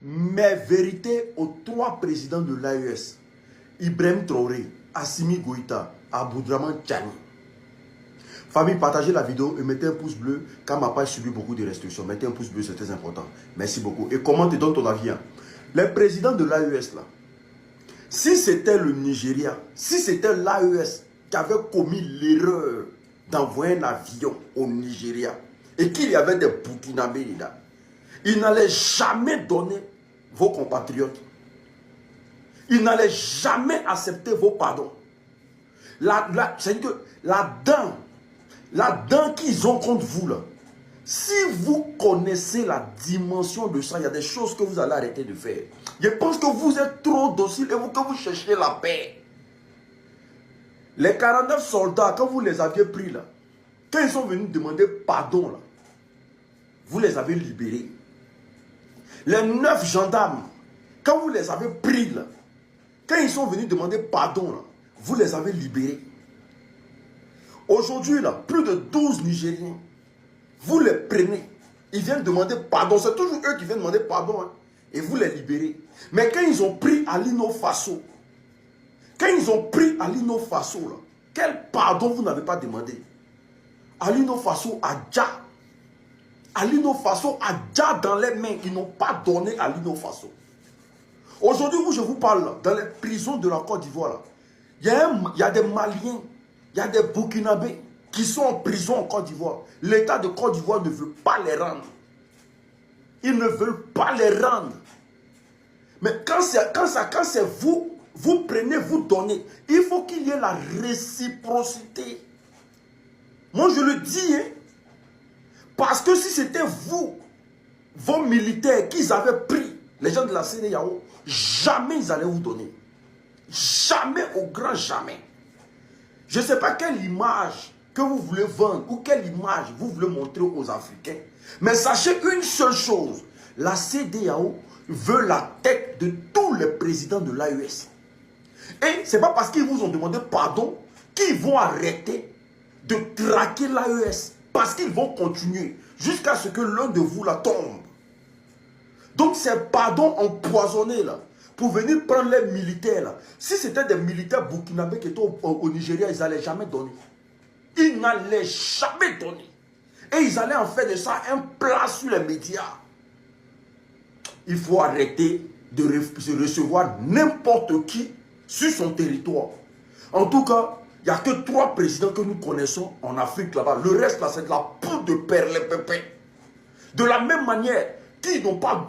Mes vérités aux trois présidents de l'AES, Ibrahim Traoré, Assimi Goïta, Aboudraman Tchani. Famille, partagez la vidéo et mettez un pouce bleu quand ma page subit beaucoup de restrictions. Mettez un pouce bleu, c'est très important. Merci beaucoup. Et commente et donne ton avis. Les présidents de l'AES, là, si c'était le Nigeria, si c'était l'AES qui avait commis l'erreur d'envoyer un avion au Nigeria et qu'il y avait des Burkinabés là, il n'allait jamais donner vos compatriotes. Il n'allait jamais accepter vos pardons. C'est que la dent qu'ils ont contre vous, là, si vous connaissez la dimension de ça, il y a des choses que vous allez arrêter de faire. Je pense que vous êtes trop docile et que vous cherchez la paix. Les 49 soldats, quand vous les aviez pris là, quand ils sont venus demander pardon là, vous les avez libérés. Les 9 gendarmes, quand vous les avez pris là, quand ils sont venus demander pardon là, vous les avez libérés. Aujourd'hui là, plus de 12 Nigériens, vous les prenez, ils viennent demander pardon, c'est toujours eux qui viennent demander pardon, hein, et vous les libérez. Mais quand ils ont pris Alino Faso, là, quel pardon vous n'avez pas demandé? Alino Faso a déjà dans les mains, ils n'ont pas donné à Alino Faso. Aujourd'hui où je vous parle, là, dans les prisons de la Côte d'Ivoire, il y a des Maliens, il y a des Burkinabés qui sont en prison en Côte d'Ivoire. L'État de Côte d'Ivoire ne veut pas les rendre. Ils ne veulent pas les rendre. Mais quand c'est vous, vous prenez, vous donnez. Il faut qu'il y ait la réciprocité. Moi, je le dis, hein, parce que si c'était vous, vos militaires, qu'ils avaient pris, les gens de la CEDEAO, jamais ils allaient vous donner. Jamais, au grand jamais. Je ne sais pas quelle image que vous voulez vendre ou quelle image vous voulez montrer aux Africains. Mais sachez une seule chose. La CEDEAO veut la tête de tous les présidents de l'AES. Et ce n'est pas parce qu'ils vous ont demandé pardon qu'ils vont arrêter de traquer l'AES. Parce qu'ils vont continuer jusqu'à ce que l'un de vous la tombe. Donc ces pardons empoisonnés là, pour venir prendre les militaires là. Si c'était des militaires burkinabés qui étaient au Nigeria, ils n'allaient jamais donner. Ils n'allaient jamais donner. Et ils allaient en faire de ça un plat sur les médias. Il faut arrêter de recevoir n'importe qui sur son territoire. En tout cas, il n'y a que 3 présidents que nous connaissons en Afrique là-bas. Le reste là, c'est de la poudre de perles pépé. De la même manière qu'ils n'ont pas